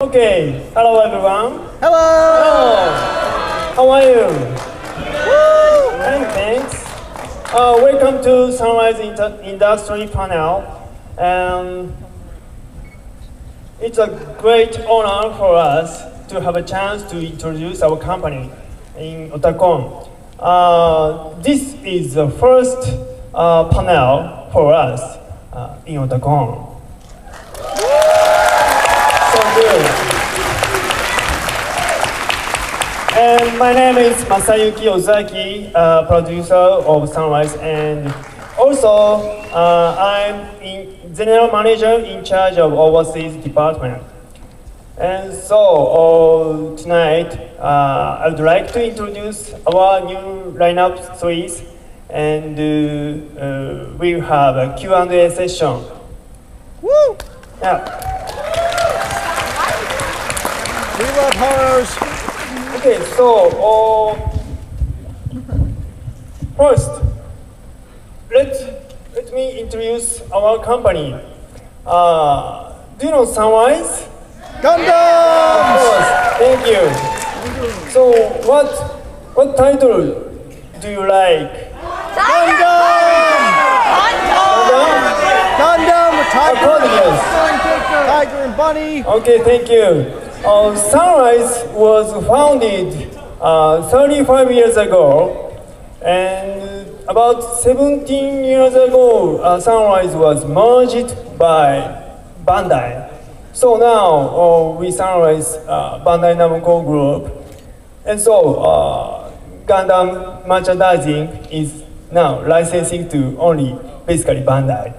Okay, hello everyone. Hello! Hello. How are you? Woo! Thanks. Welcome to Sunrise Industry Panel. It's a great honor for us to have a chance to introduce our company in Otakon. This is the first panel for us in Otakon. So good. And my name is Masayuki Ozaki, producer of Sunrise, and also I'm general manager in charge of overseas department. And so tonight I would like to introduce our new lineup series, and we have a Q&A session. Woo! Yeah. We love horrors. Okay, so first, let me introduce our company. Do you know Sunrise? Gundam! Of course, thank you. So what title do you like? Gundam! Gundam! Tiger and bunny. Okay, thank you. Sunrise was founded 35 years ago, and about 17 years ago, Sunrise was merged by Bandai. So now we Sunrise Bandai Namco Group, and so Gundam merchandising is now licensing to only basically Bandai.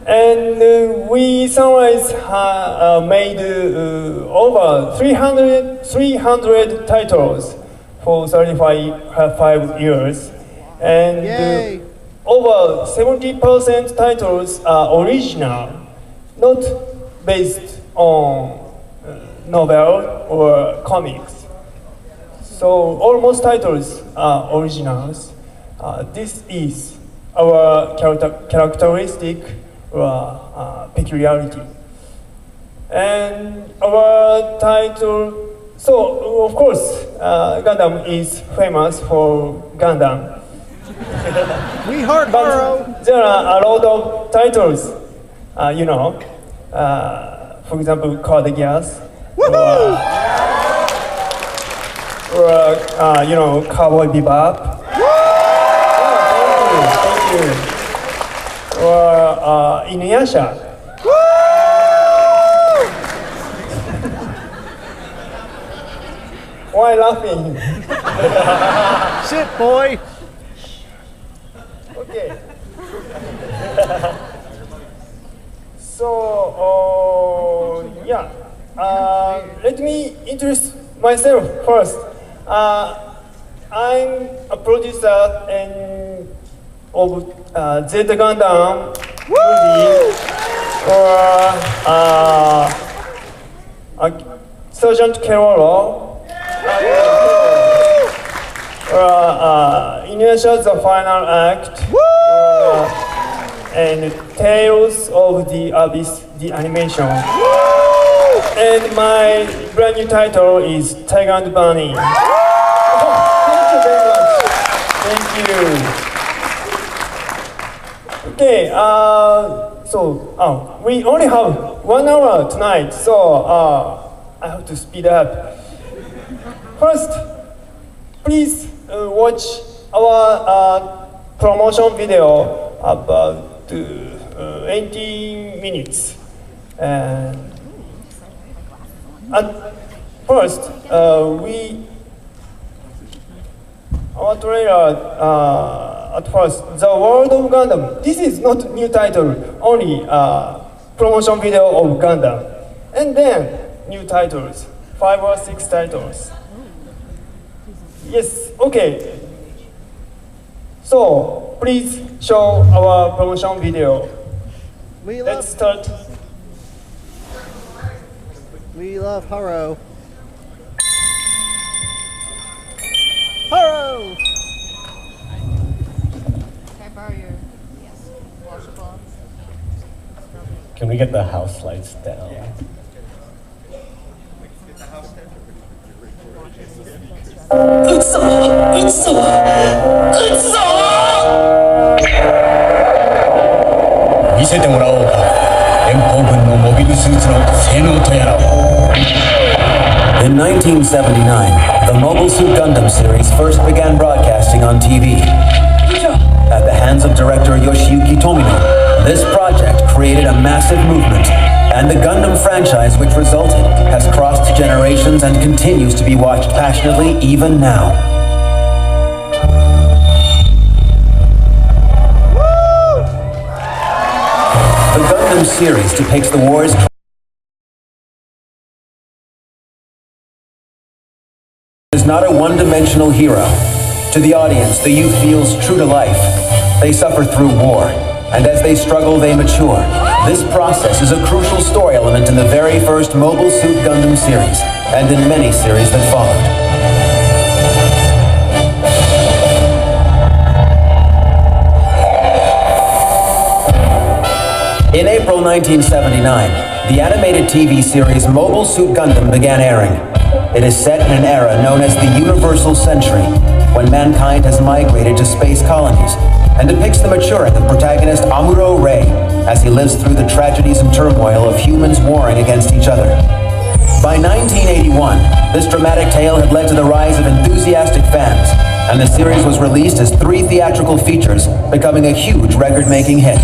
And we Sunrise made over 300 titles for 35 years, and over 70% titles are original, not based on novel or comics. So almost titles are originals. This is our characteristic or peculiarity. And our title, so of course, Gundam is famous for Gundam. We heart borrow. There are a lot of titles, you know. For example, called Geass. Or you know, Cowboy Bebop. Thank you. Or Inuyasha. Why laughing? Sit, boy. Okay. So, yeah. Let me introduce myself first. I'm a producer and of Zeta Gundam movie, or Sergeant Keroro, or Inuyasha the Final Act, and Tales of the Abyss, the animation. And my brand new title is Tiger and Bunny. Thank you very much. Thank you. Okay, so we only have 1 hour tonight, so I have to speed up. First, please watch our promotion video about 18 minutes. And at first, our trailer. At first, The World of Gundam. This is not new title, only promotion video of Gundam. And then new titles, 5 or 6 titles. Yes, okay. So please show our promotion video. Let's start. We love Haro. Haro! Can we get the house lights down? 撃つぞ撃つぞ撃つぞ見せてもらおうか連邦軍のモビルスーツの性能とやらを。In 1979, the Mobile Suit Gundam Series first began broadcasting on TV. At the hands of director Yoshiyuki Tomino, this project created a massive movement, and the Gundam franchise which resulted has crossed generations and continues to be watched passionately even now. The Gundam series depicts the war's is not a one-dimensional hero. To the audience, the youth feels true to life. They suffer through war, and as they struggle, they mature. This process is a crucial story element in the very first Mobile Suit Gundam series, and in many series that followed. In April 1979, the animated TV series Mobile Suit Gundam began airing. It is set in an era known as the Universal Century, when mankind has migrated to space colonies, and depicts the maturing of protagonist Amuro Ray as he lives through the tragedies and turmoil of humans warring against each other. By 1981, this dramatic tale had led to the rise of enthusiastic fans, and the series was released as 3 theatrical features, becoming a huge record-making hit.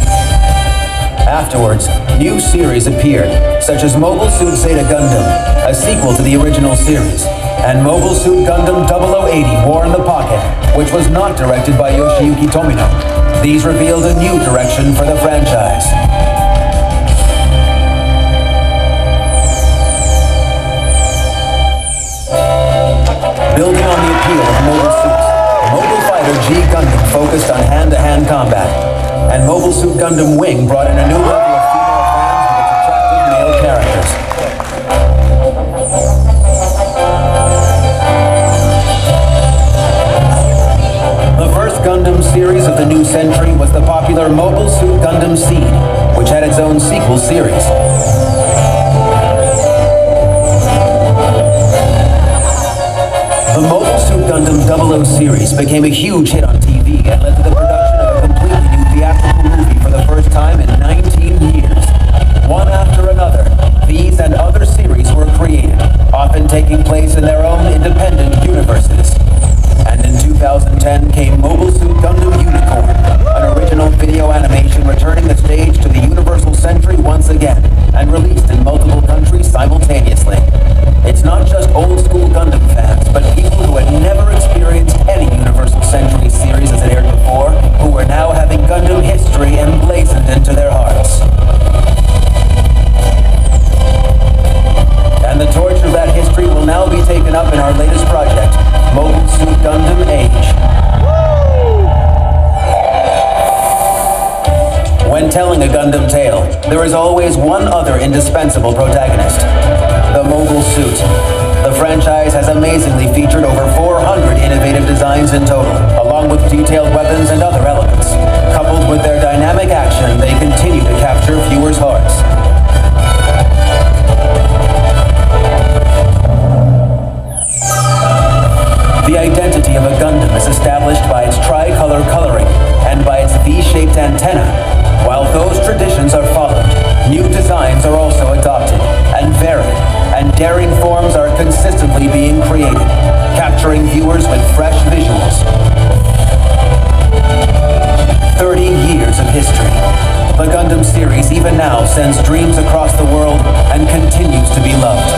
Afterwards, new series appeared, such as Mobile Suit Zeta Gundam, a sequel to the original series, and Mobile Suit Gundam 0080 War in the Pocket, which was not directed by Yoshiyuki Tomino. These revealed a new direction for the franchise. Building on the appeal of Mobile Suits, Mobile Fighter G Gundam focused on hand-to-hand combat, and Mobile Suit Gundam Wing brought in a new level of female fans with its attractive male characters. The first Gundam series of the new century was the popular Mobile Suit Gundam Seed, which had its own sequel series. The Mobile Suit Gundam 00 series became a huge hit on TV and led to the production of a completely new theatrical movie for the first time in 19 years. One after another, these and other series were created, often taking place in their own independent universes. And in 2010 came Mobile Suit Gundam Unicorn, an original video animation returning the stage to the Universal Century once again, and released in multiple countries simultaneously. It's not just old-school Gundam fans, but people who had never experienced any Universal Century series as it aired before, who are now having Gundam history emblazoned into their hearts. And the torch of that history will now be taken up in our latest project, Mobile Suit Gundam Age. When telling a Gundam tale, there is always one other indispensable protagonist, the Mobile Suit. The franchise has amazingly featured over 400 innovative designs in total, along with detailed weapons and other elements. Coupled with their dynamic action, they continue to capture viewers' hearts. The identity of a Gundam is established by its tricolor coloring and by its V-shaped antenna. While those traditions are followed, new designs are also adopted and varied, and daring forms are consistently being created, capturing viewers with fresh visuals. 30 years of history. The Gundam series even now sends dreams across the world and continues to be loved.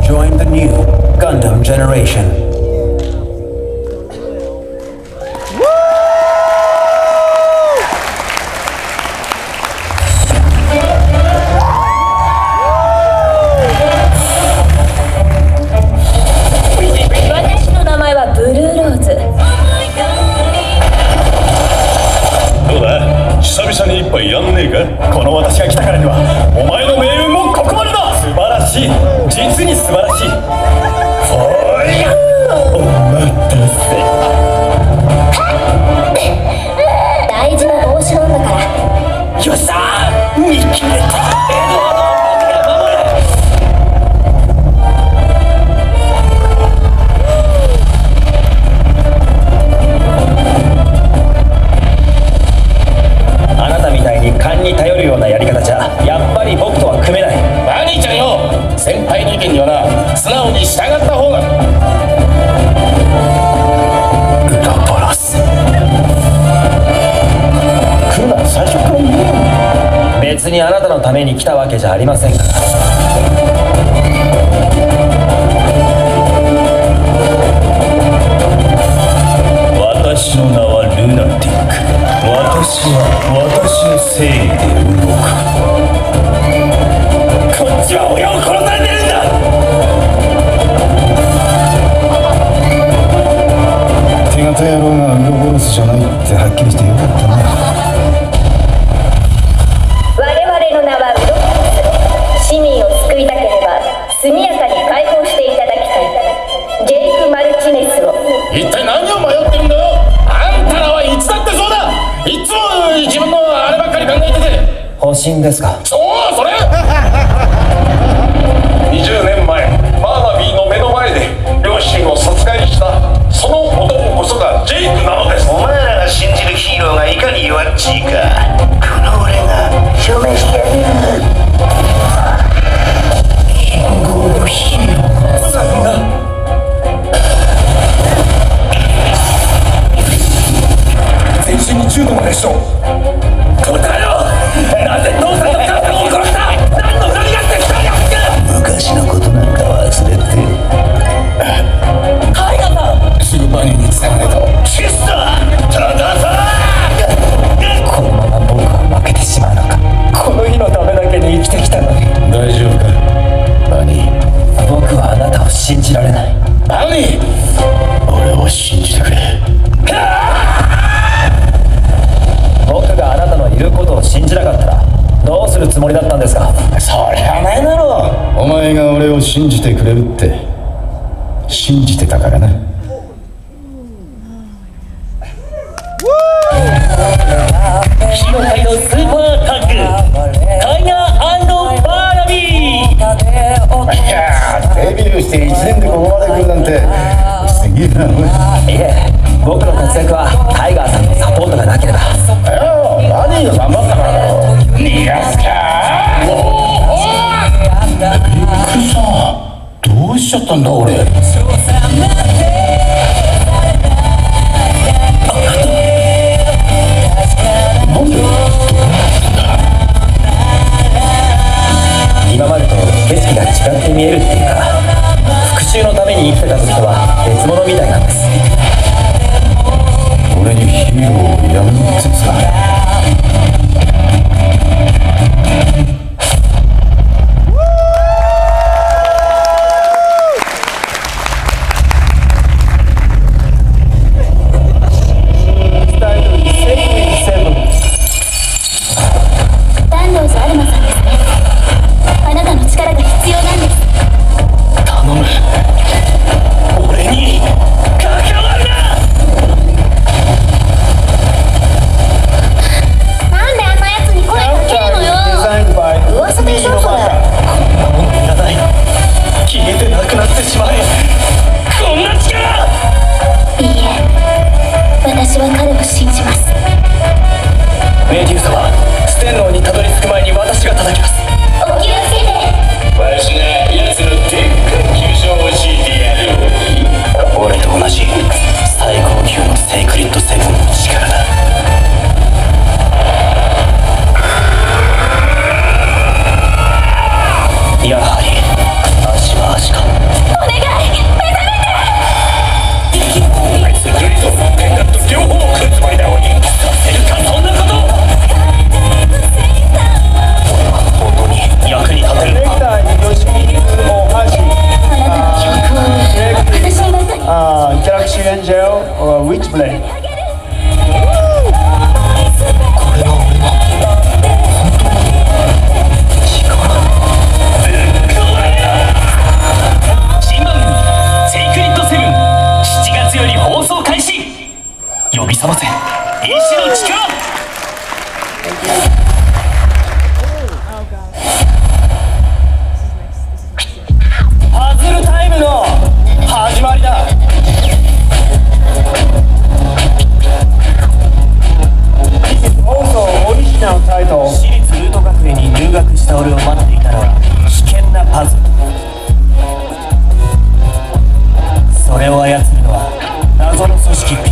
Join the new Gundam generation. ために来たわけじゃありませんから。私の名はルナティック。私は私の正義で動く。こっちは親を殺されてるんだ。手形野郎がウロボロスじゃないってはっきりしてよかったな。我々の名はウロボロス。市民を救いたければ速やかに解放していただきたい。ジェイク・マルチネスを。一体何を迷ってるんだよ。あんたらはいつだってそうだ。いつも自分のあればっかり考えてて。保身ですか。そうそれ20年前バーナビーの目の前で両親を殺害したその男こそがジェイクなのです。お前らが信じるヒーローがいかに弱っちいか、この俺が証明してやる。信号のヒーローさんが全身に銃のまでしょ。この野郎、なぜ父さんと母さんを殺した。何の何ができたんや。昔のことなんか忘れて。タイガさん、すぐバニーに伝えないと。シスターたださ。このまま僕は負けてしまうのか。この日のためだけに生きてきたのに。大丈夫かバニー。僕はあなたを信じられない。バニー、俺を信じてくれ。僕があなたの言うことを信じなかったらどうするつもりだったんですか。そりゃないだろう。お前が俺を信じてくれるって信じてたからな。火の界のスーパータッグタイガー&バーナビー。いやー、デビューして1年でここまで来るなんてすげえな。いえ、僕の活躍はタイガーさんのサポートがなければ。バニーが頑張ったからよ。逃がすか。びっくりした。どうしちゃったんだ俺。なんで今までと景色が違って見えるっていうか、復讐のために生きてた時とは別物みたいなんです。俺にヒーローをやめろってさ。ダンローズ・アルマさんですね。あなたの力が必要なんです。頼む。俺に関わるな。なんであんなやつに声かけるのよ。Designed by 噂でしょそれ。いらない。消えてなくなってしまえ。こんな力。いいえ、私は彼を信じます。メデューサはステンノーにたどり着く前に私が叩きます。お気をつけて。わしが奴のでっかい急所を教えてやる。俺と同じ最高級のセイクリッドセブンの力だ。やはり足は足か。お願い、目覚めて。あいつルイとペンダント両方を食うつもりだ。させるかそんなこと。本当に役に立てる。Director Yoshiki Ohashi あなたの記憶を私にばかり。Galaxy Angel or Witchblade. 新番組セイクリッドセブン7月より放送開始。呼び覚ませ意志の力。パズルタイムの始まりだ。Also original title. 私立ルート学園に入学した俺を待っていたのは危険なパズル。それを操るのは謎の組織 POG。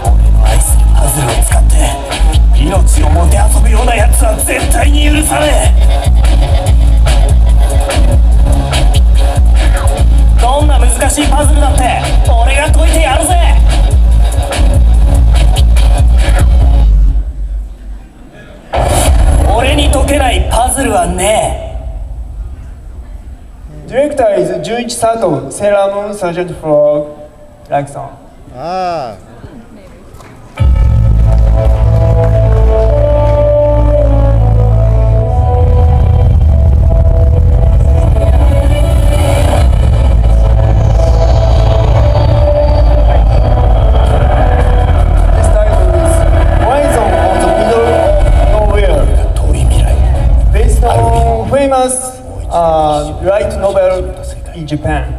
俺の愛するパズルを使って命をもてあそ Sato, Sailor Moon, Sergeant Frog, like song. Ah. This title is Horizon of the Middle of Nowhere, based on famous light novel in Japan.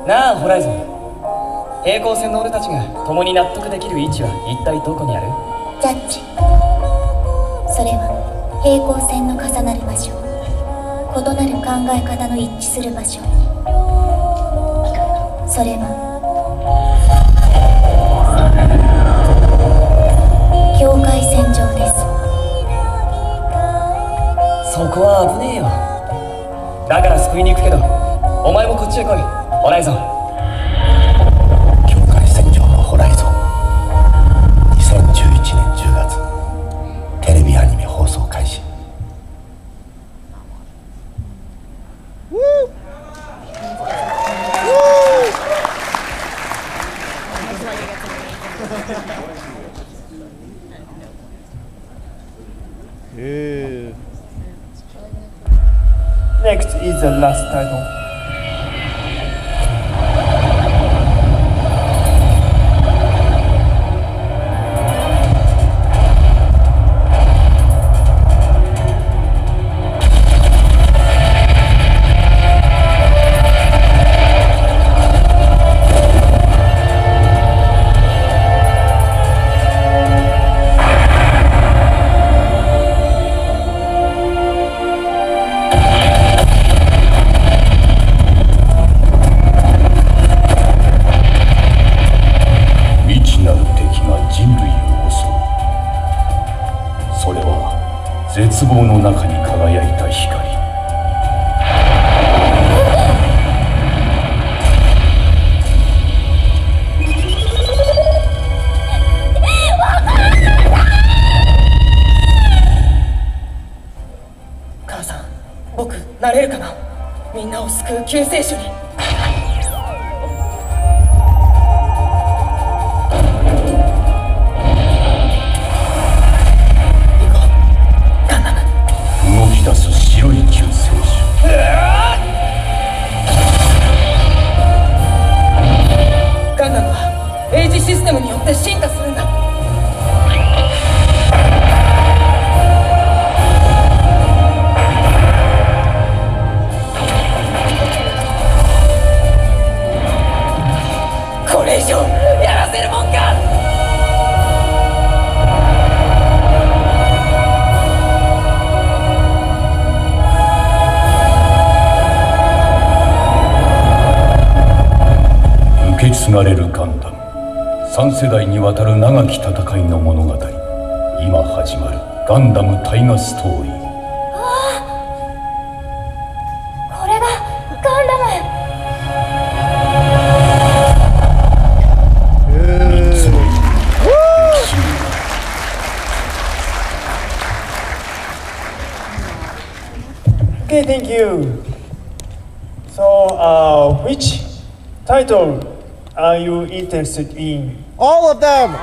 なあホライゾン、平行線の俺たちが共に納得できる位置は一体どこにある？ジャッジ、それは平行線の重なる場所、異なる考え方の一致する場所、それは境界線上です。そこは危ねえよ。だから救いに行くけど、お前もこっちへ来い、ホライゾン。境界線上のホライゾン、2011年10月テレビアニメ放送開始。Next is the last title.絶望の中に輝いた光。救世主に。動き出す白い救世主。ガンダムはエイジシステムによって進化するんだ。これ以上やらせるもんか。受け継がれるガンダム、3世代にわたる長き戦いの物語。今始まるガンダム大河ストーリー。これがガンダム。3つのOkay, thank you. So, which title are you interested in? All of them.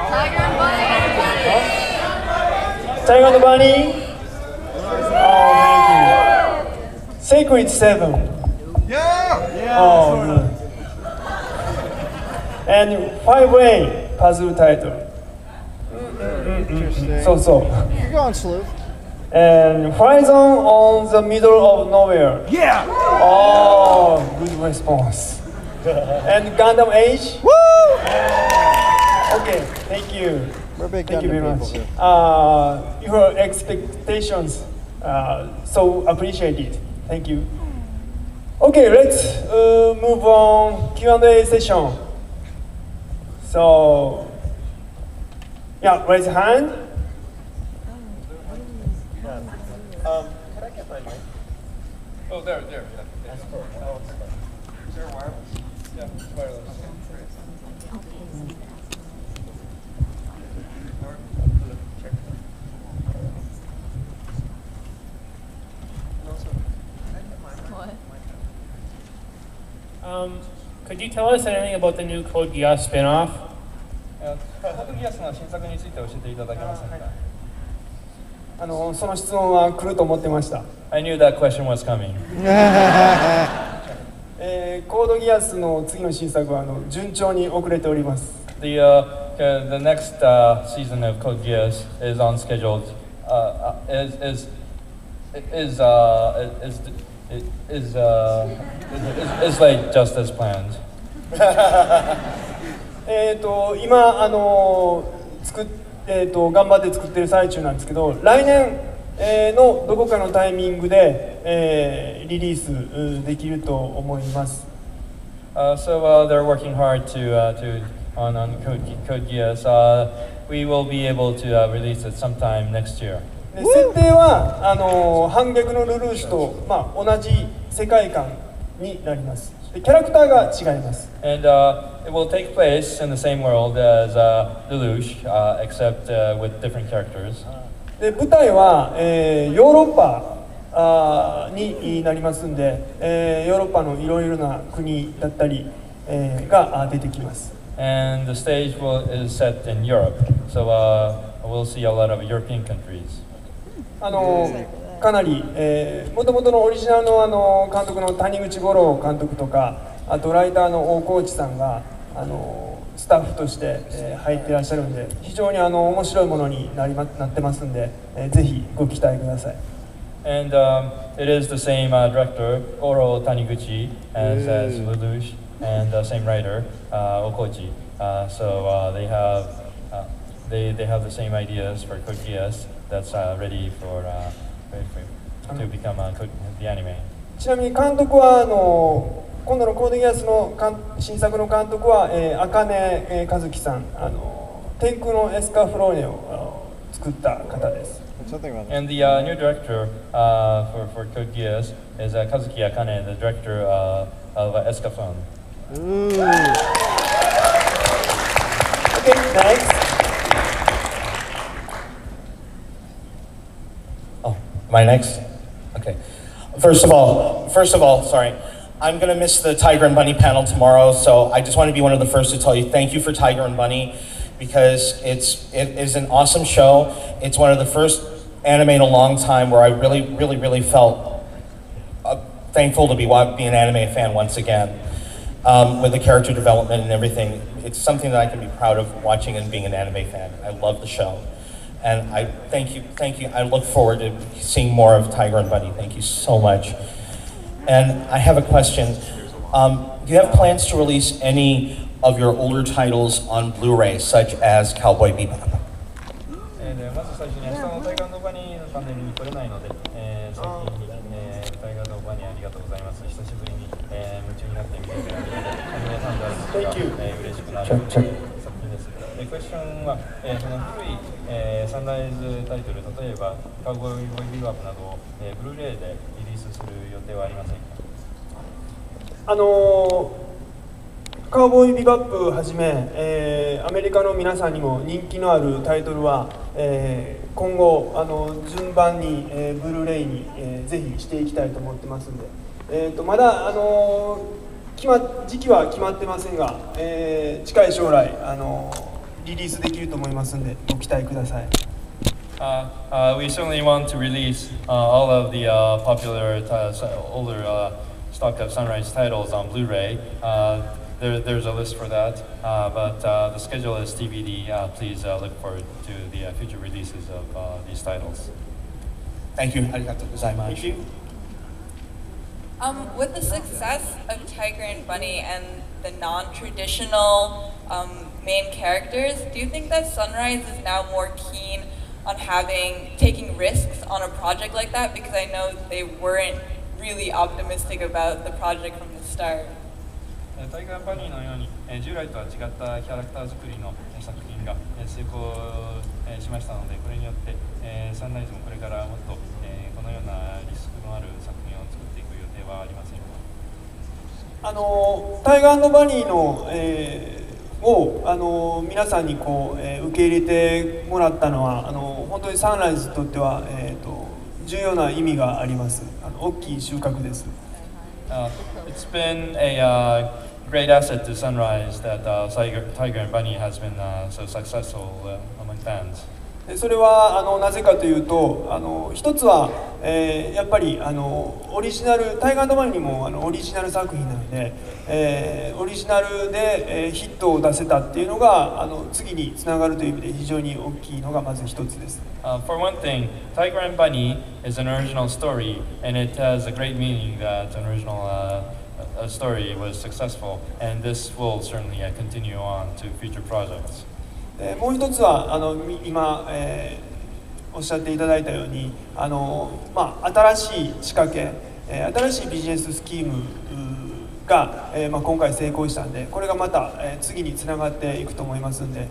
Tiger and Bunny? Oh, thank you. Sacred Seven. Yeah. Oh, good. And five-way puzzle title. Interesting. So. You're going, Sleuth. And Horizon on the middle of nowhere. Yeah. Oh, good response. And Gundam Age? Woo! Okay, thank you. We're big Thank you very Gundam much. people here. Your expectations, so appreciated. Thank you. Okay, let's move on Q&A session. So, yeah, raise your hand. Could I get my mic? Oh, there. That's cool. Is there wireless? Yeah, it's wireless. Could you tell us anything about the new Code Geass spin-off? コードギアスの新作について教えていただけませんか？その質問は来ると思ってました。I knew that question was coming. コードギアスの次の新作は順調に遅れております。The next season of Code Geass is on schedule. Is late just as planned. 今頑張って作ってる最中なんですけど、来年のどこかのタイミングでリリースできると思います。So they're working hard on Code Geass. We will be able to release it sometime next year. 設定は反逆のルルーシュと、同じ世界観になります。キャラクターが違います。And it will take place in the same world as Lelouch, except with different characters. で舞台は、ヨーロッパになりますんで、ヨーロッパのいろいろな国だったり、が出てきます。And the stage is set in Europe, so we'll see a lot of European countries. かなり、もともとのオリジナルの監督の谷口五郎監督とか、あとライターの大河内さんがスタッフとして、入っていらっしゃるんで、非常に面白いものになってますんで、ぜひご期待ください。And it is the same director, Oro Taniguchi, as Lelouch, and same writer, Okochi. So they have the same ideas for Code Geass that's ready to become the anime. ちなみに監督は今度のコードギアスの新作の監督は茜和樹さん、天空のエスカフローネを作った方です。And the new director for Code Geass is Kazuki Akane, the director of Escaflowne. Okay, next. Oh, am I next? Okay. First of all, sorry. I'm going to miss the Tiger and Bunny panel tomorrow, so I just want to be one of the first to tell you thank you for Tiger and Bunny, because it is an awesome show. It's one of the first anime in a long time where I really felt thankful to be an anime fan once again, with the character development and everything. It's something that I can be proud of watching and being an anime fan. I love the show. And I thank you. I look forward to seeing more of Tiger and Bunny. Thank you so much. And I have a question. Do you have plans to release any of your older titles on Blu-ray, such as Cowboy Bebop? まず最初に明日のタイガー&バニーのパネルに来れないので、先に、タイガー&バニーありがとうございます。久しぶりに、夢中になって見ていただいて、皆さんと会えることが、嬉しくなる作品です。クエスチョンは、その古い、サンライズタイトル、例えばカウボーイビバップなどを、ブルーレイでリリースする予定はありませんか？カウボーイビバップはじめ、アメリカの皆さんにも人気のあるタイトルは、今後順番に、ブルーレイに、ぜひしていきたいと思ってますんで、まだ時期は決まってませんが、近い将来リリースできると思いますんでご期待ください。We certainly want to release all of the popular older stock of Sunrise titles on Blu-ray. There's a list for that, but the schedule is DVD. Please look forward to the future releases of these titles. Thank you. Arigatou gozaimasu. Thank you. With the success of Tiger and Bunny and the non-traditional main characters, do you think that Sunrise is now more keen on taking risks on a project like that? Because I know they weren't really optimistic about the project from the start. タイガー&バニーのように、従来とは違ったキャラクター作りの作品が成功しましたので、これによって、サンライズもこれからもっと、このようなリスクのある作品を作っていく予定はありませんか？タイガー&バニーの、を皆さんにこう、受け入れてもらったのは本当にサンライズにとっては、重要な意味があります。大きい収穫です。It's been a great asset to Sunrise that Tiger and Bunny has been so successful among fans. それはなぜかというと一つは、やっぱりオリジナルタイガー&バニーにもオリジナル作品なので、オリジナルで、ヒットを出せたっていうのが次につながるという意味で非常に大きいのがまず一つです。For one thing, Tiger and Bunny is an original story, and it has a great meaning that an original story was successful, and this will certainly continue on to future projects. もう一つは今、おっしゃっていただいたように新しい仕掛け、新しいビジネススキームが、今回成功したんで、これがまた、次につながっていくと思いますんで、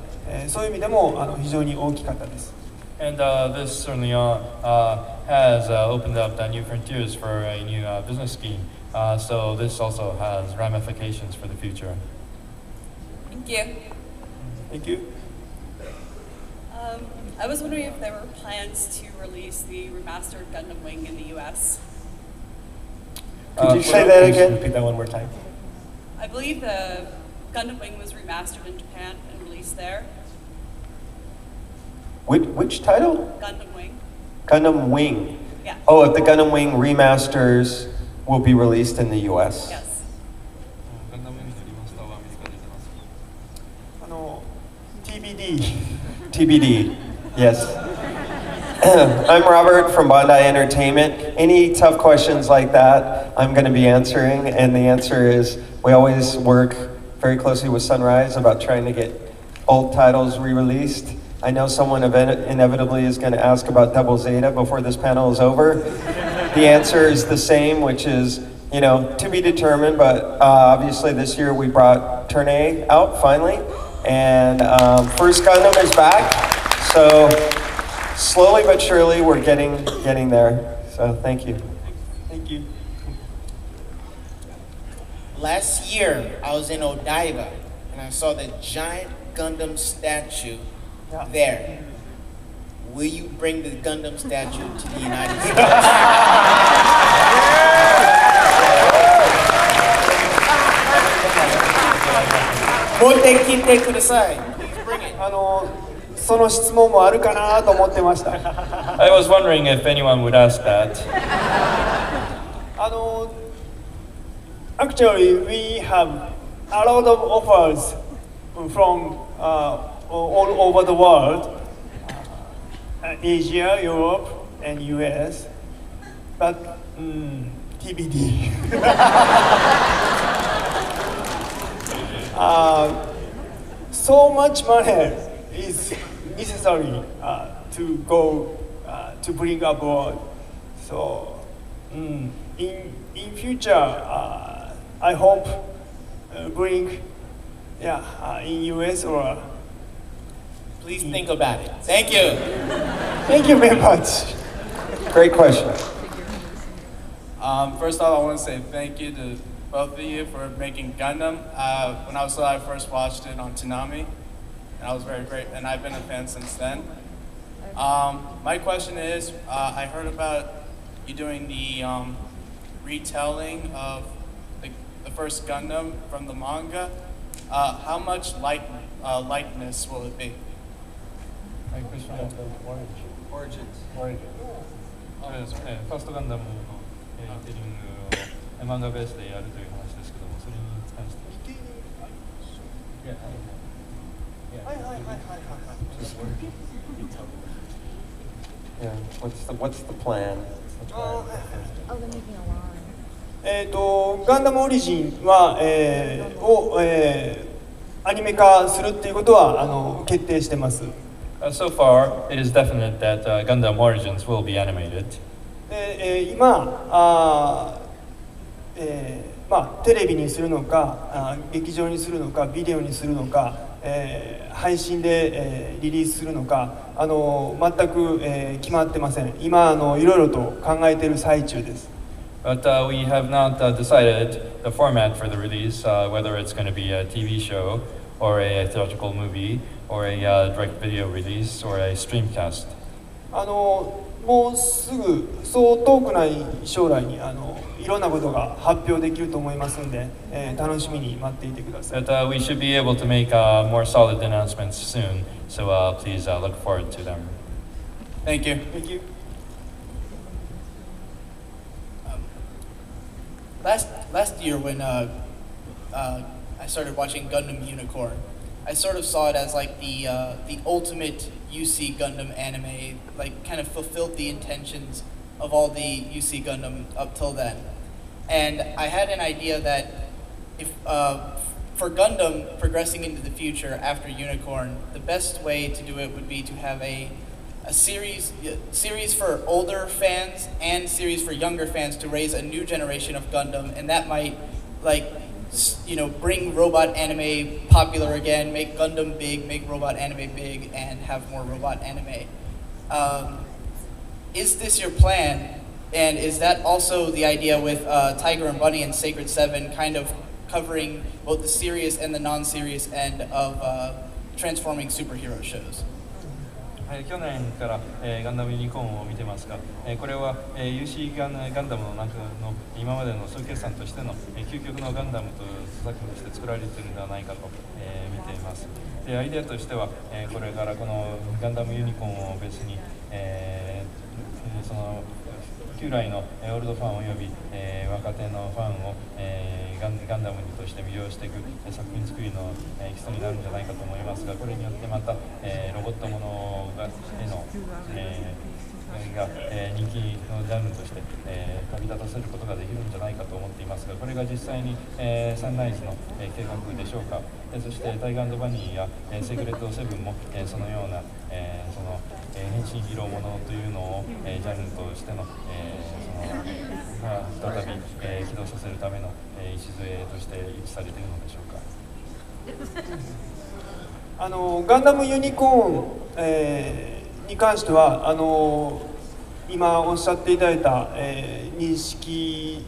そういう意味でも非常に大きかったです。And this certainly has opened up new frontiers for a new business scheme. So this also has ramifications for the future. Thank you. Thank you. I was wondering if there were plans to release the remastered Gundam Wing in the US. Could you say that again? Repeat that one more time. I believe the Gundam Wing was remastered in Japan and released there. Which title? Gundam Wing. Gundam Wing. Yeah. Oh, if the Gundam Wing remasters will be released in the US. Yes. TBD, yes. I'm Robert from Bondi Entertainment. Any tough questions like that, I'm going to be answering. And the answer is we always work very closely with Sunrise about trying to get old titles re-released. I know someone inevitably is going to ask about Double Zeta before this panel is over. The answer is the same, which is, to be determined. But obviously this year we brought Turn A out finally. And First Gundam is back, so slowly but surely we're getting there. So thank you. Thank you. Last year I was in Odaiba and I saw the giant Gundam statue there. Will you bring the Gundam statue to the United States? 持ってきてください。その質問もあるかなと思ってました。I was wondering if anyone would ask that. Actually, we have a lot of offers from all over the world, Asia, Europe, and US, but TBD. So much money is necessary to go to bring abroad. So in future, I hope bring in US or. Please think about it. Thank you. Thank you very much. Great question. First off, I want to say thank you to both of you for making Gundam. When I was little, I first watched it on Toonami, and I was very great, and I've been a fan since then. My question is, I heard about you doing the retelling of the first Gundam from the manga. How much likeness will it be? Origins. ファーストガンダムのインテリングを漫画ベースでやるという話ですけども、それに関してYeah, what's the plan? ガンダムオリジンは、アニメ化するっていうことは決定してます。So far, it is definite that Gundam Origins will be animated. 今テレビにするのか、劇場にするのか、ビデオにするのか、配信で、リリースするのか、全く、決まってません。今いろいろと考えている最中です。But we have not decided the format for the release, whether it's going to be a TV show or a theatrical movie or a direct video release or a streamcast. もうすぐそう遠くない将来にいろんなことが発表できると思いますので、楽しみに待っていてください。But we should be able to make more solid announcements soon, so please look forward to them. Thank you. Thank you. Last year when I started watching Gundam Unicorn, I sort of saw it as like the ultimate UC Gundam anime, like kind of fulfilled the intentions of all the UC Gundam up till then. And I had an idea that if for Gundam progressing into the future after Unicorn, the best way to do it would be to have a series for older fans and series for younger fans to raise a new generation of Gundam, and that might bring robot anime popular again, make Gundam big, make robot anime big, and have more robot anime. Is this your plan? And is that also the idea with Tiger and Bunny and Sacred 7 kind of covering both the serious and the non-serious end of transforming superhero shows? 去年から、ガンダムユニコーンを見てますが、これは、UC ガンダムの中の今までの総決算としての、究極のガンダムと作品として作られているのではないかと、見ています。で、アイデアとしては、これからこのガンダムユニコーンをベースに、その旧来のオールドファンおよび、若手のファンを、ガンダムとして魅了していく作品作りの、基礎になるんじゃないかと思いますが、これによってまた、ロボットものへの、が、人気のジャンルとして、旅立たせることができるんじゃないかと思っていますが、これが実際に、サンライズの、計画でしょうか。そしてタイガー&バニーや、セクレット7も、そのような、その変身ヒーローものというのを、ジャンルとしての、再び、起動させるための、礎として位置されているのでしょうか。ガンダムユニコーン、に関しては今おっしゃっていただいた、認識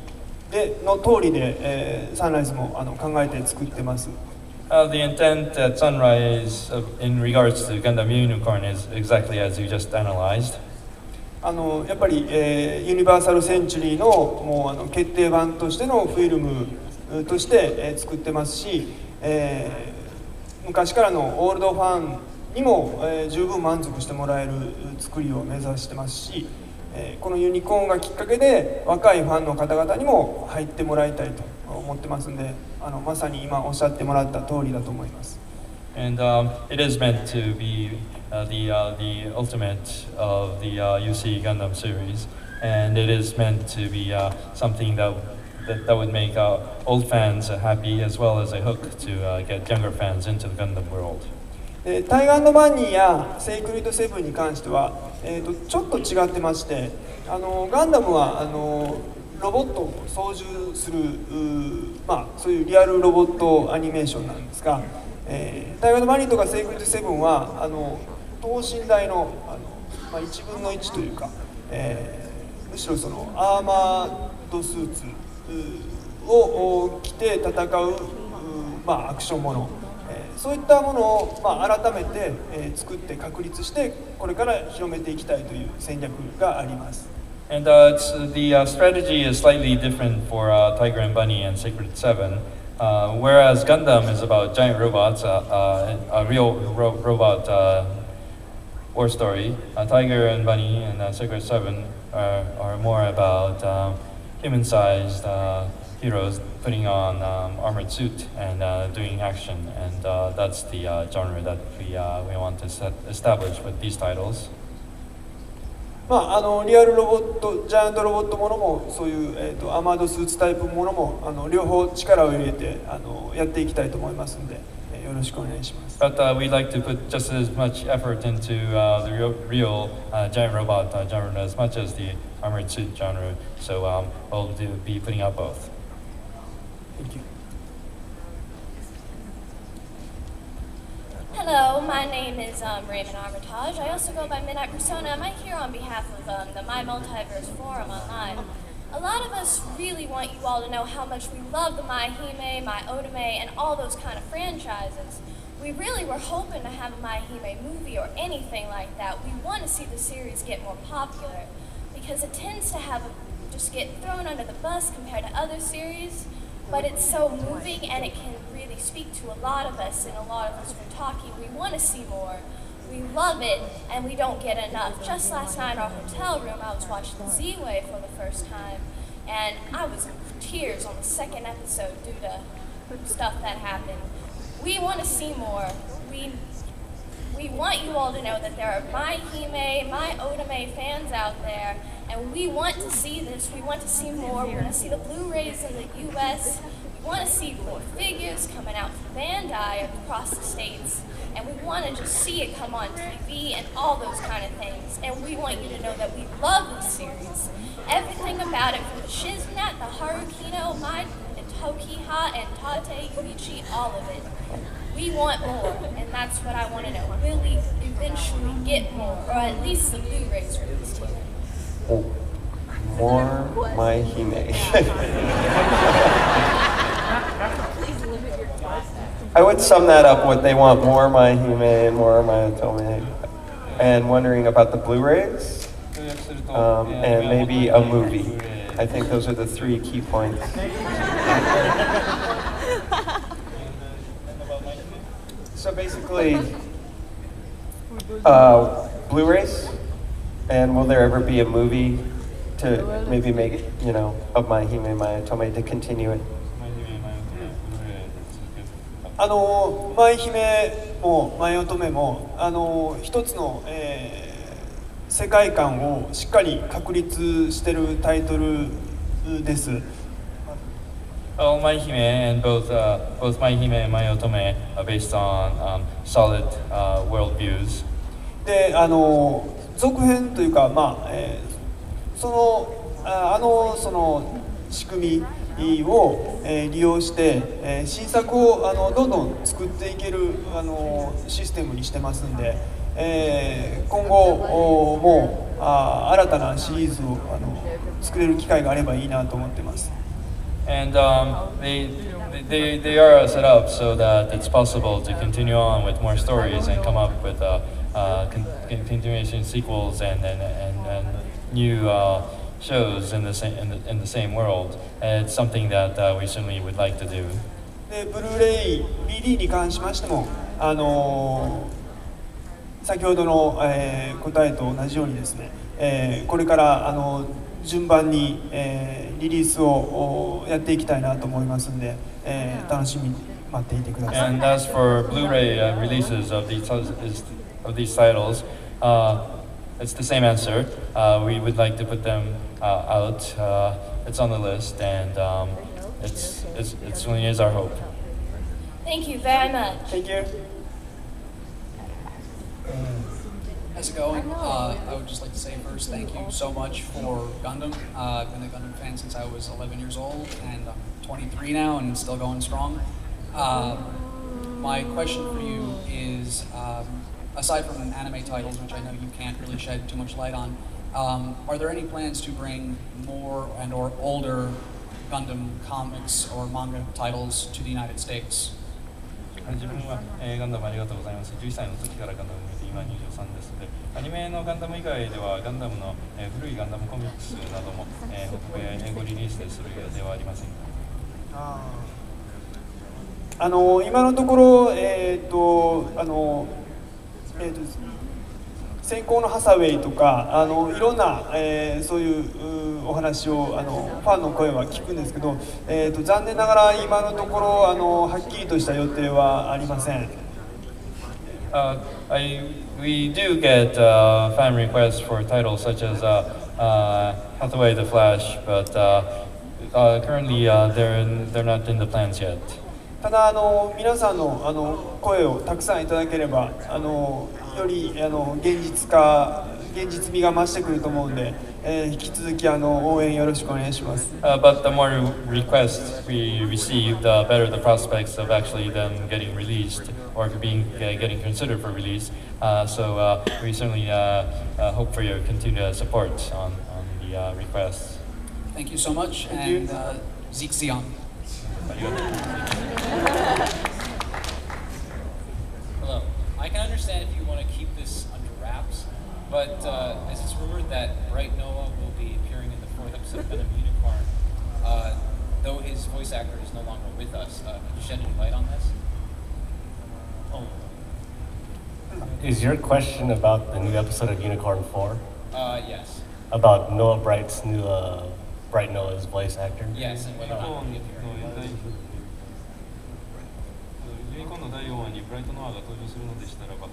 の通りで、サンライズも考えて作ってます。The intent at Sunrise in regards to Gundam Unicorn is exactly as you just analyzed. やっぱり、ユニバーサルセンチュリーのもう決定版としてのフィルムとして、作ってますし、昔からのオールドファンにも、十分満足してもらえる作りを目指してますし、このユニコーンがきっかけで若いファンの方々にも入ってもらいたいと思ってますんで、まさに今おっしゃってもらった通りだと思います。And it is meant to be the ultimate of the UC Gundam series, and it is meant to be something that would make old fans happy, as well as a hook to get younger fans into the Gundam world. タイガー&バニーやセイクリッドセブンに関しては、ちょっと違ってまして、ガンダムはロボットを操縦するそういうリアルロボットアニメーションなんですが、タイガー&バニーとかセイクリッドセブンは等身大の1分の1というか、むしろそのアーマードスーツを着て戦う、アクションもの、そういったものを、改めて、作って確立してこれから広めていきたいという戦略があります。And the strategy is slightly different for Tiger and Bunny and Sacred 7. Whereas Gundam is about giant robots, a real robot war story, Tiger and Bunny and Sacred 7 are more about human-sized heroes putting on armored suit and doing action, and that's the genre that we want to establish with these titles. リアルロボット、ジャイアントロボットものもそういう、アーマードスーツタイプものも両方力を入れてやっていきたいと思いますので、よろしくお願いします。But we'd like to put just as much effort into the real giant robot genre as much as the armored suit genre, so we'll be putting out both. Thank you. Hello, my name is Raymond Armitage. I also go by Midnight Persona. I'm here on behalf of the My Multiverse Forum online. A lot of us really want you all to know how much we love the My Hime, My Otome, and all those kind of franchises. We really were hoping to have a My Hime movie or anything like that. We want to see the series get more popular because it tends to just get thrown under the bus compared to other series. But it's so moving and it can really speak to a lot of us, and a lot of us were talking. We want to see more. We love it and we don't get enough. Just last night in our hotel room I was watching the Z-Wave for the first time, and I was in tears on the second episode due to stuff that happened. We want to see more. We want you all to know that there are My Hime, My Otome fans out there, and we want to see this. We want to see more. We want to see the Blu-rays in the US. We want to see more figures coming out from Bandai across the states. And we want to just see it come on TV and all those kind of things. And we want you to know that we love this series. Everything about it, from the Shiznat, the Harukino, Mai, and Tokiha, and Tate, Yuichi, all of it. We want more, and that's what I want to know. Will we eventually get more, or at least the Blu-rays released here? More My Hime. I would sum that up with they want more My Hime and more My Otome, and wondering about the Blu-rays, and maybe a movie. I think those are the three key points. So basically, Blu-rays, and will there ever be a movie to maybe make it, of My Hime, My Otome to continue it? マイ姫もマイ乙女も一つの、世界観をしっかり確立しているタイトルです。Well, My Hime and both My Hime and My Otome are based on solid world views. で、続編というか、その仕組みを利用して新作をどんどん作っていけるシステムにしてますんで、今後も新たなシリーズを作れる機会があればいいなと思ってます。And they are set up so that it's possible to continue on with more stories and come up with continuation sequels and new shows in the same world. And it's something that we certainly would like to do. で、ブルーレイ、BD に関しましても、先ほどの、答えと同じようにですね、これから順番に、リリースをやっていきたいなと思いますので、楽しみに待っていてください。And as for Blu-ray releases of these titles, it's the same answer. We would like to put them out. It's on the list, and it certainly is our hope. Thank you very much. Thank you. How's it going? I would just like to say first, thank you so much for Gundam. I've been a Gundam fan since I was 11 years old, and I'm 23 now and still going strong. My question for you is, aside from anime titles, which I know you can't really shed too much light on, are there any plans to bring more and/or older Gundam comics or manga titles to the United States? 自分は、ガンダムありがとうございます。11歳の時からガンダムを見て今23ですので、アニメのガンダム以外ではガンダムの、古いガンダムコミックスなども、北米英語リリースでする予定はありませんか？今のところ、先行のハサウェイとかいろんな、そういうお話をファンの声は聞くんですけど、残念ながら今のところはっきりとした予定はありません。We do get fan requests for titles such as Hathaway the Flash, but currently they're not in the plans yet. ただ皆さんの声をたくさんいただければより現実味が増してくると思うので、引き続き応援よろしくお願いします。But the more requests we receive, the better the prospects of actually them getting released or getting considered for release. So we certainly hope for your continued support on the requests. Thank you so much, and Zeke Zion. Hello. I can understand if you want to keep this under wraps, but as it's rumored that Bright Noah will be appearing in the 4th episode of Venom Unicorn, though his voice actor is no longer with us, can you shed any light on this? Is your question about the new episode of Unicorn 4? Yes. About Noah Bright's new Bright Noah's voice actor? Yes, and whether or not he'll be appearing. ユニコーンの第4話にブライト・ノアが登場するのでしたらば、キ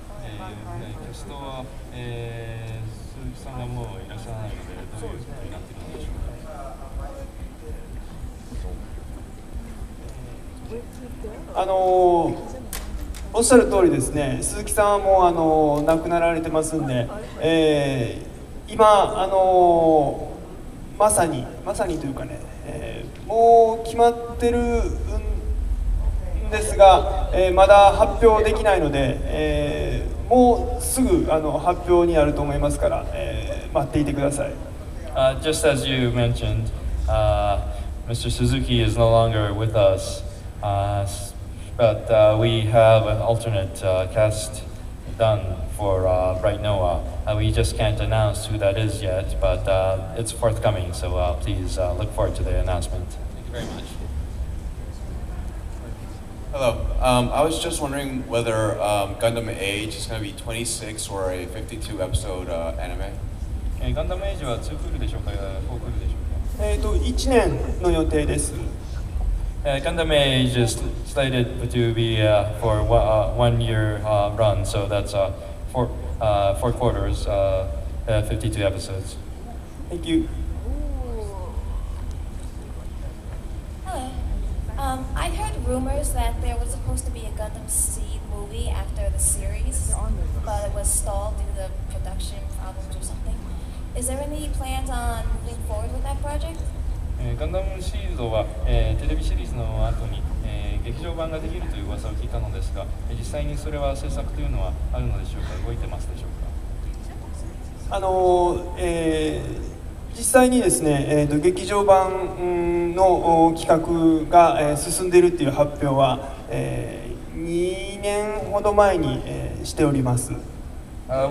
ャストは、鈴木さんがもういらっしゃらないのでどういうことになっているのでしょうか。おっしゃる通りですね、鈴木さんはもう亡くなられてますんで、今まさにというかね、もう決まってるんですが、まだ発表できないので、もうすぐ発表になると思いますから、待っていてください。Just as you mentioned, Mr. Suzuki is no longer with us, but we have an alternate cast done for Bright Noah. We just can't announce who that is yet, but it's forthcoming, so please look forward to the announcement. Thank you very much. Hello. I was just wondering whether Gundam Age is going to be 26 or a 52 episode anime. ガンダムエイジは2クールでしょうか、4クールでしょうか。1年の予定です。Gundam Age is slated to be for 1 year run, so that's 4 quarters, 52 episodes. Thank you. Hello. I heard rumors that there was supposed to be a Gundam Seed movie after the series, but it was stalled due to production problems or something. Is there any plans on moving forward with that project? ガンダムシードは、テレビシリーズの後に、劇場版ができるという噂を聞いたのですが、実際にそれは制作というのはあるのでしょうか、動いてますでしょうか。実際にですね、劇場版の企画が進んでいるっていう発表は、2年ほど前にしております。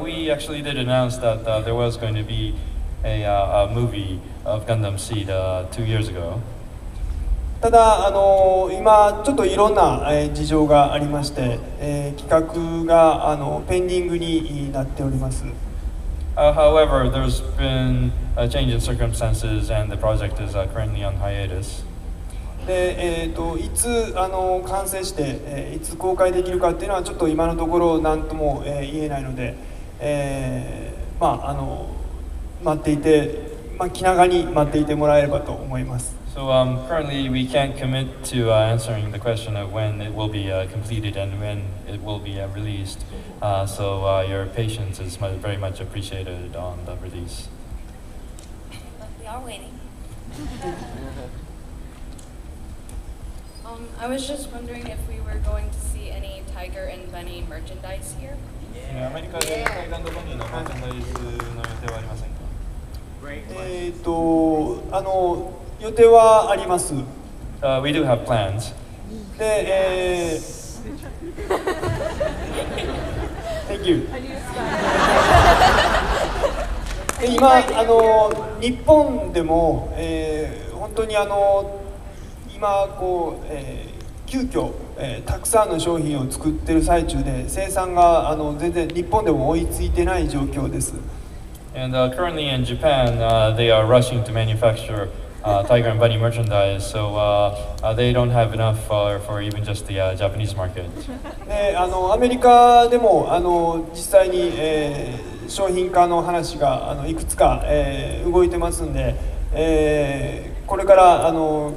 We actually did announce that there was going to be a movie of Gundam Seed 2 years ago. ただ今ちょっといろんな事情がありまして、企画がペンディングになっております。However, there's been a change in circumstances and the project is currently on hiatus. でいつ完成して、いつ公開できるかっていうのはちょっと今のところ何とも、言えないので、待っていて、気長に待っていてもらえればと思います。So currently we can't commit to answering the question of when it will be completed and when it will be released. So your patience is very much appreciated on the release. We are waiting. I was just wondering if we were going to see any Tiger and Bunny merchandise here. アメリカでタイガー&バニーのマーチャンダイズの予定はありませんか？予定はあります。We do have plans. で、Thank you. で今日本でも、本当に今急遽、たくさんの商品を作っている最中で生産が全然日本でも追いついてない状況です。And currently in Japan, they are rushing to manufacture Tiger and Bunny merchandise, so they don't have enough for even just the Japanese market. でアメリカでも実際に、商品化の話がいくつか、動いてますんで、これから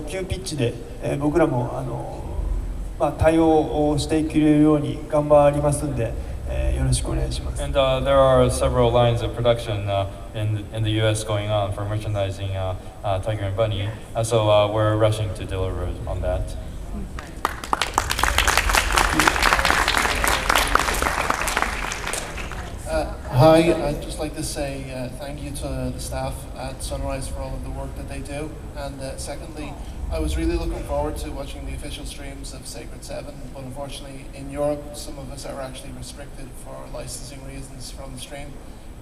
急ピッチで、僕らも対応をしていけるように頑張りますんで、よろしくお願いします。And there are several lines of production in the U.S. going on for merchandising Tiger and Bunny, so we're rushing to deliver on that. Hi, I'd just like to say thank you to the staff at Sunrise for all of the work that they do. And secondly, I was really looking forward to watching the official streams of Sacred 7, but unfortunately in Europe some of us are actually restricted for licensing reasons from the stream.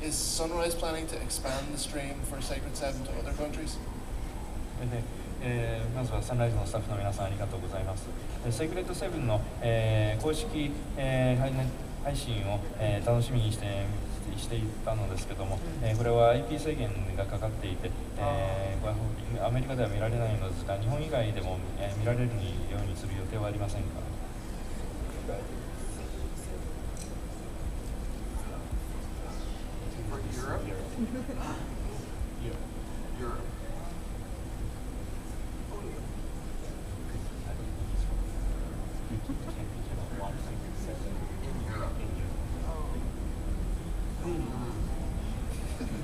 Is Sunrise planning to expand the stream for Sacred 7 to other countries? まずはサンライズのスタッフの皆さんありがとうございます。セクレット7の、公式、配信を、楽しみにしていたのですけども、これは IP 制限がかかっていて、アメリカでは見られないのですが、日本以外でも、見られるようにする予定はありませんか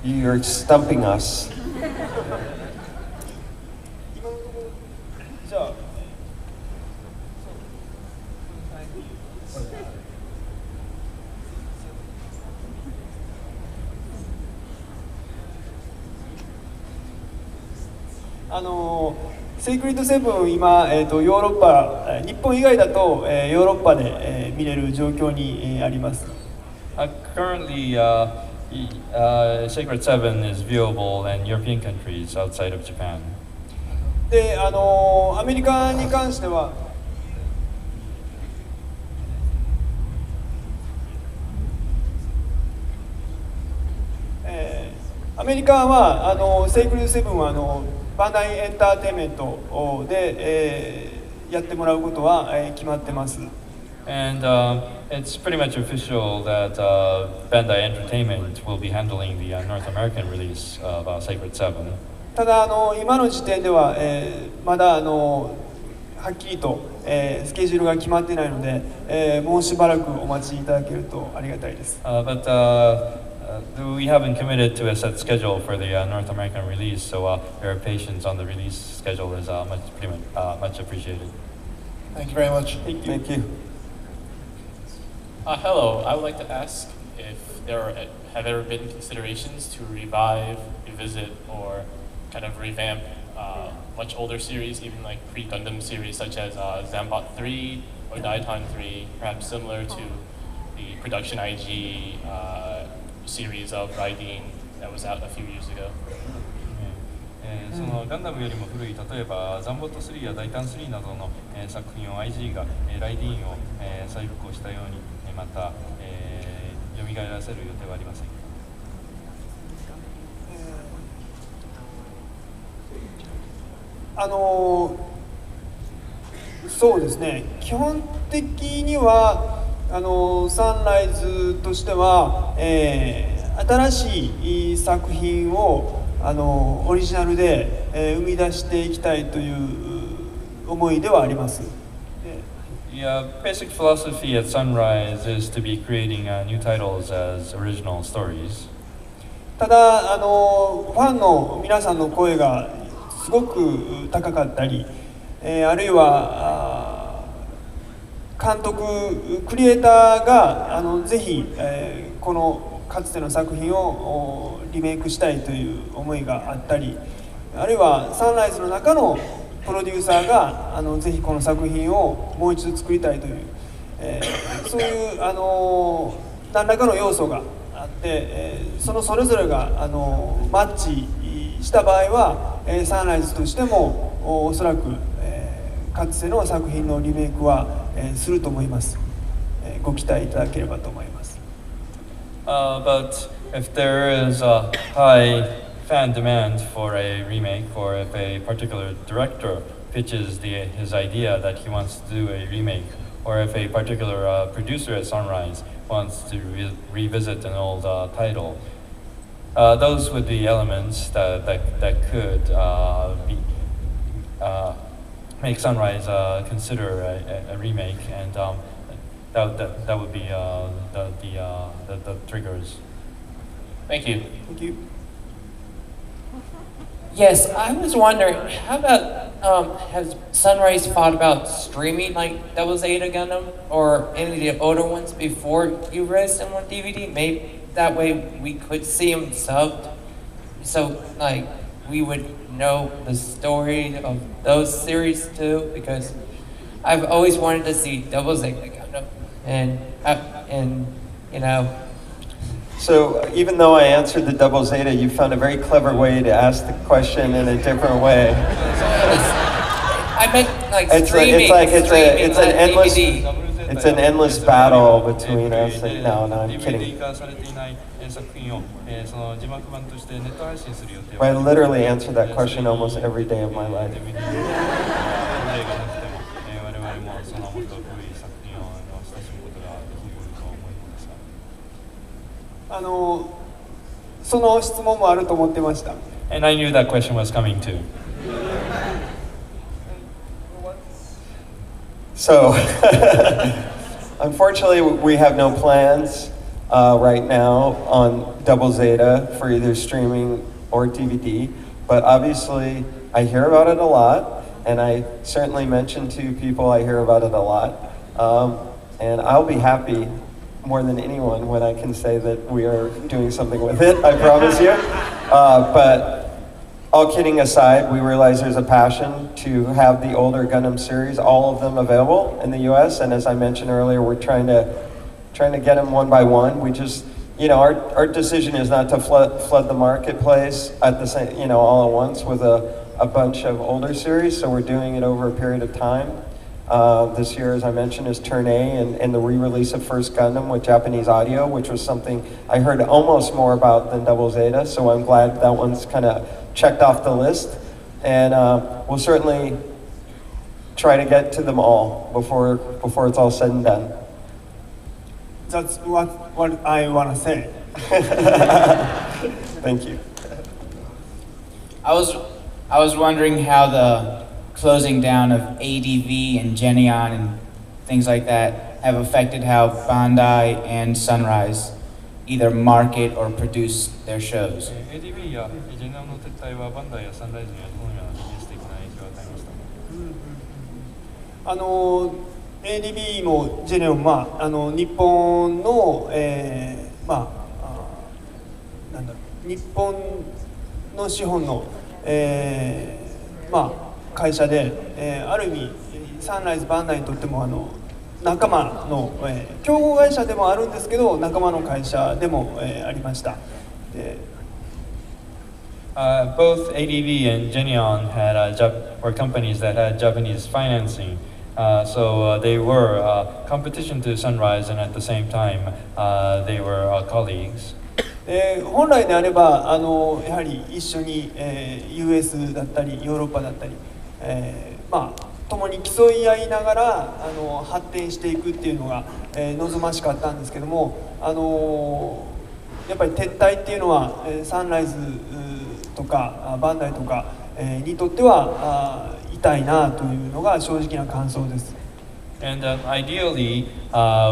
？You're stumping us. じゃあセイクリッドセブン今、ヨーロッパ、日本以外だと、ヨーロッパで、見れる状況に、あります。Currently, Sacred 7 is viewable in European countries outside of Japan. で、アメリカに関しては、アメリカはセイクリッドセブンはバンダイエンターテインメントで、やってもらうことは、決まってます。And it's pretty much official that Bandai Entertainment will be handling the North American release of Sacred 7. ただ今の時点では、まだはっきりと、スケジュールが決まっていないので、もうしばらくお待ちいただけるとありがたいです。But we haven't committed to a set schedule for the North American release, so your patience on the release schedule is much appreciated. Thank you very much. Thank you. Hello, I would like to ask if have there been considerations to revive, revisit, or kind of revamp much older series, even like pre-Gundam series such as Zambot 3 or Daiton 3, perhaps similar to the Production IG series of Raideen that was out a few years ago. そのガンダムよりも古い、例えばザンボット3や大胆3などの、作品を IG が、ライディーンを、再復興したように、また、蘇らせる予定はありません。そうですね、基本的にはサンライズとしては、新しい作品をオリジナルで、生み出していきたいという思いではあります。The basic philosophy at Sunrise is to be creating new titles as original stories. ただファンの皆さんの声がすごく高かったり、あるいは監督クリエイターがぜひ、このかつての作品をリメイクしたいという思いがあったり、あるいはサンライズの中のプロデューサーがぜひこの作品をもう一度作りたいという、そういう何らかの要素があって、それぞれがマッチした場合は、サンライズとしてもおそらく、かつての作品のリメイクは、すると思います。ご期待いただければと思います。But if there is a high fan demand for a remake, or if a particular director pitches his idea that he wants to do a remake, or if a particular producer at Sunrise wants to revisit an old title, those would be elements that could make Sunrise consider a remake, and that would be the triggers. Thank you. Thank you. Yes, I was wondering, how about, has Sunrise thought about streaming like Double Zeta Gundam or any of the older ones before you released them on DVD? Maybe that way we could see them subbed, so like we would know the story of those series too, because I've always wanted to see Double Zeta Gundam, and you know. So even though I answered the Double Zeta, you found a very clever way to ask the question in a different way. I meant like it's an endless battle between us. No, I'm kidding. I literally answer that question almost every day of my life. その質問もあると思ってました。And I knew that question was coming too. So, unfortunately, we have no plans right now on Double Zeta for either streaming or DVD. But obviously, I hear about it a lot, and I certainly mention to people I hear about it a lot. And I'll be happy more than anyone when I can say that we are doing something with it, I promise you. But all kidding aside, we realize there's a passion to have the older Gundam series, all of them available in the US, and as I mentioned earlier, we're trying to get them one by one. We just, our decision is not to flood the marketplace at the same, all at once with a bunch of older series, so we're doing it over a period of time. This year, as I mentioned, is Turn A and the re-release of First Gundam with Japanese audio, which was something I heard almost more about than Double Zeta, so I'm glad that one's kind of checked off the list. And we'll certainly try to get to them all before it's all said and done. That's what I want to say. Thank you. I was wondering how the closing down of ADV and Geneon and things like that have affected how Bandai and Sunrise either market or produce their shows. ADV やジェネオンの撤退はバンダイやサンライズにはどのようなビジネス的な影響を与えましたか。ADV もジェネオンは日本の、日本の資本の、会社で、ある意味サンライズバンダイにとっても仲間の、競合会社でもあるんですけど仲間の会社でも、ありました。で Both ADV and Genion had were companies that had Japanese financing. So they were competition to Sunrise, and at the same time, they were colleagues. 本来であればやはり一緒に、US だったりヨーロッパだったり、まあ共に競い合いながら発展していくっていうのが、望ましかったんですけども、やっぱり撤退っていうのは、サンライズとかバンダイとか、にとっては痛いなというのが正直な感想です。And ideally,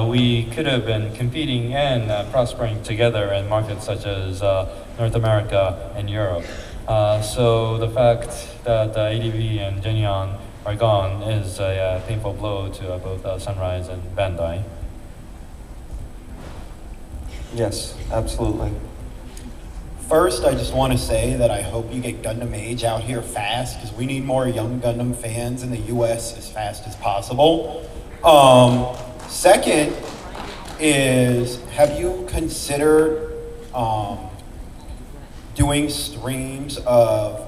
we could have been competing and prospering together in markets such as North America and Europe. So the fact that ADV and Genion are gone is a painful blow to both Sunrise and Bandai. Yes, absolutely. First, I just want to say that I hope you get Gundam Age out here fast, because we need more young Gundam fans in the US as fast as possible. Second is, have you considered doing streams of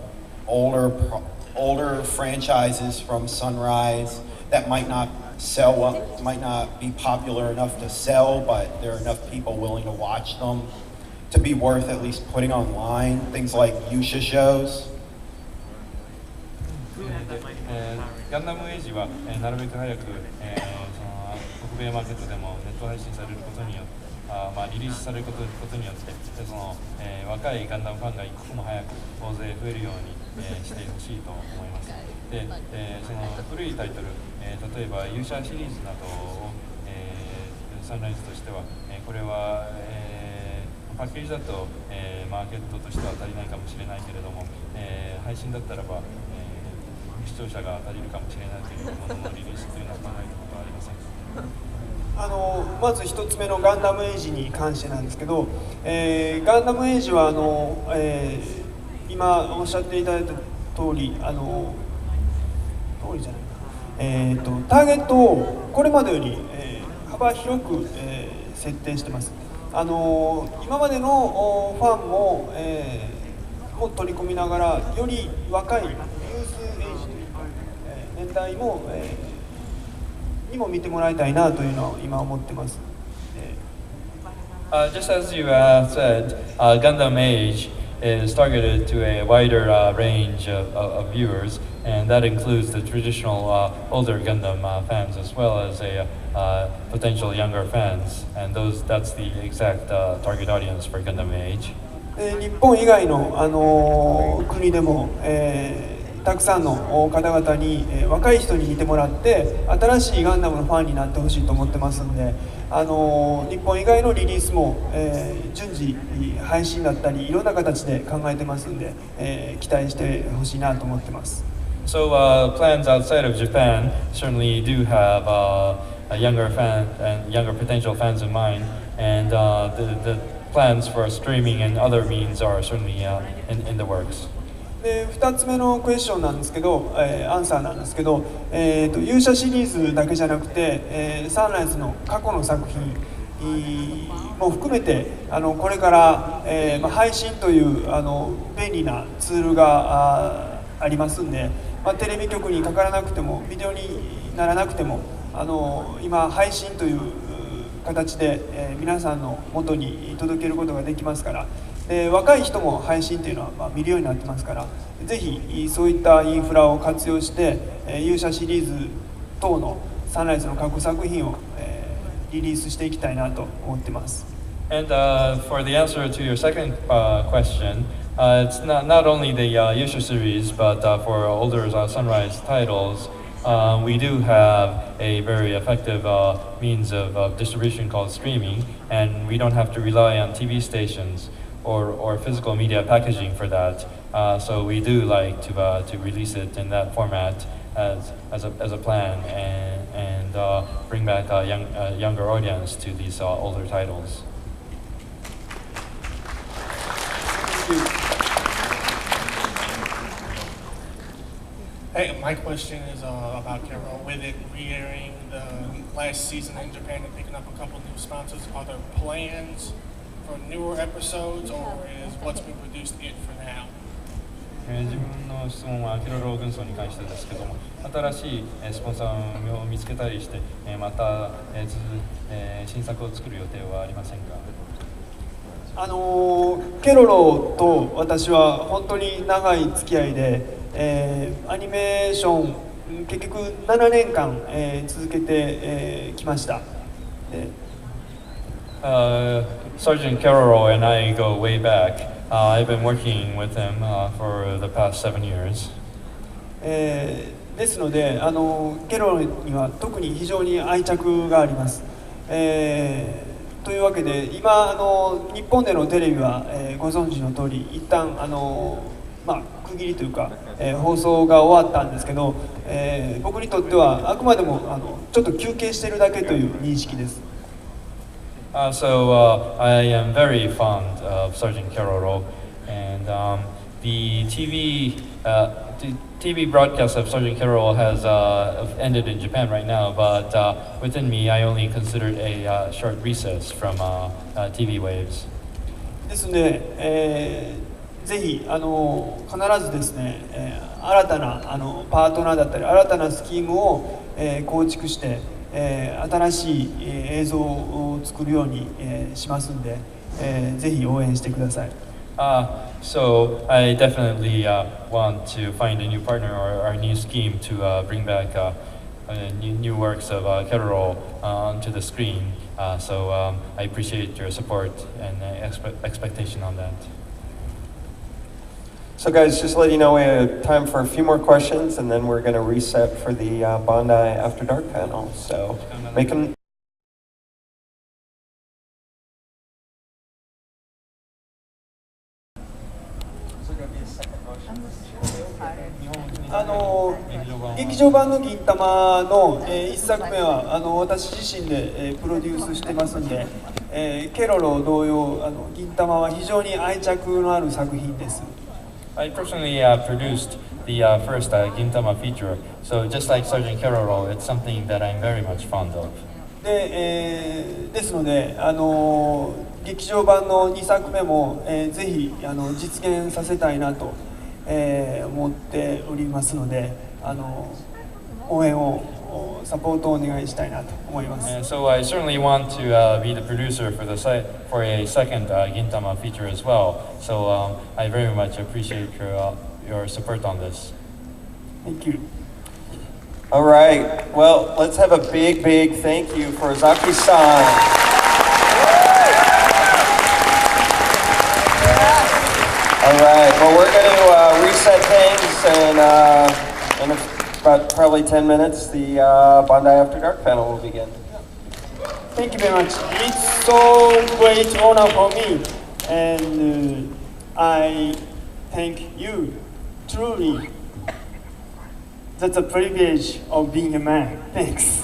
older franchises from Sunrise that might not sell well, might not be popular enough to sell, but there are enough people willing to watch them to be worth at least putting online, things like Yusha shows? ガンダムエイジは、なるべく早く、その北米マーケットでもネット配信されることによってリリースされることによってその、若いガンダムファンが一刻も早く大勢増えるように、してほしいと思います。で、その古いタイトル、例えば勇者シリーズなどを、サンライズとしては、これは、パッケージだと、マーケットとしては足りないかもしれないけれども、配信だったらば、視聴者が足りるかもしれないというもののリリースというのは考えたことはありません。まず一つ目のガンダムエイジに関してなんですけど、ガンダムエイジは今おっしゃっていただいた通りじゃないな、ターゲットをこれまでより、幅広く、設定してます。今までのファンも、も取り込みながらより若いユースエイジというか、年代も、にも見てもらいたいなというのを今思ってます。Just as you said, Gundam Age is targeted to a wider range of viewers, and that includes the traditional older Gundam fans as well as potential younger fans, and that's the exact target audience for Gundam Age. 日本以外の、国でも、たくさんの方々に、若い人に見てもらって新しいガンダムのファンになってほしいと思ってますんで、日本以外のリリースも、順次配信だったりいろんな形で考えてますんで、期待してほしいなと思ってます。So plans outside of Japan certainly do have a younger fan and younger potential fans in mind, and the plans for streaming and other means are certainly in the works. で2つ目のクエスチョンなんですけど、アンサーなんですけど、勇者シリーズだけじゃなくて、サンライズの過去の作品も含めてこれから、配信という便利なツールがありますんで、テレビ局にかからなくてもビデオにならなくても今配信という形で、皆さんの元に届けることができますから。若い人も配信というのは、見るようになってますから、ぜひそういったインフラを活用して、勇者シリーズ等のサンライズの過去作品を、リリースしていきたいなと思ってます。And for the answer to your second question, it's not only the Yusha series, but for older Sunrise titles, we do have a very effective means of distribution called streaming, and we don't have to rely on TV stations or physical media packaging for that. So we do like to release it in that format as a plan and bring back a younger audience to these older titles. Hey, my question is about Carol. With it re-airing the last season in Japan and picking up a couple new sponsors, are there plans for newer episodes, or is what's been produced it for now? 自分の質問はケロロ軍曹に関してですけども、新しいスポンサーを見つけたりして、また新作を作る予定はありませんか？ケロロと私は本当に長い付き合いで、アニメーション結局7年間、続けてきました。Sergeant Keroro and I go way back. I've been working with him for the past 7 years. ですので、ケロロには特に非常に愛着があります。というわけで、今日本でのテレビは、ご存知の通り、一旦区切りというか、放送が終わったんですけど、僕にとってはあくまでもちょっと休憩しているだけという認識です。So I am very fond of Sergeant Keroro, and the TV broadcast of Sergeant Keroro has ended in Japan right now, but within me, I only considered a short recess from TV waves. ですので、ぜひ必ずですね、新たなパートナーだったり新たなスキームを、構築して、新しい映像を作るように、しますんで、ぜひ応援してください。So I definitely want to find a new partner or a new scheme to bring back new works of Keroro onto the screen. So I appreciate your support and expectation on that. So guys, just to let you know, we have time for a few more questions, and then we're going to reset for the Bondi After Dark panel. So make them. 劇場版の銀魂の、1作目は私自身で、プロデュースしてますんで、ケロロ同様銀魂は非常に愛着のある作品です。I personally produced the first Gintama feature, so just like Sergeant Keroro, it's something that I'm very much fond of. ですので、劇場版の2作目も、ぜひ実現させたいなと、思っておりますので、応援をサポートをお願いしたいなと思います。So I certainly want to be the producer for a second Gintama feature as well. So I very much appreciate your support on this. Thank you. All right. Well, let's have a big thank you for Ozaki-san. All right. Well, we're going to reset things, and in about probably 10 minutes, the Bondi After Dark panel will begin. Thank you very much. It's so great honor for me, and I thank you. Truly, that's a privilege of being a man. Thanks.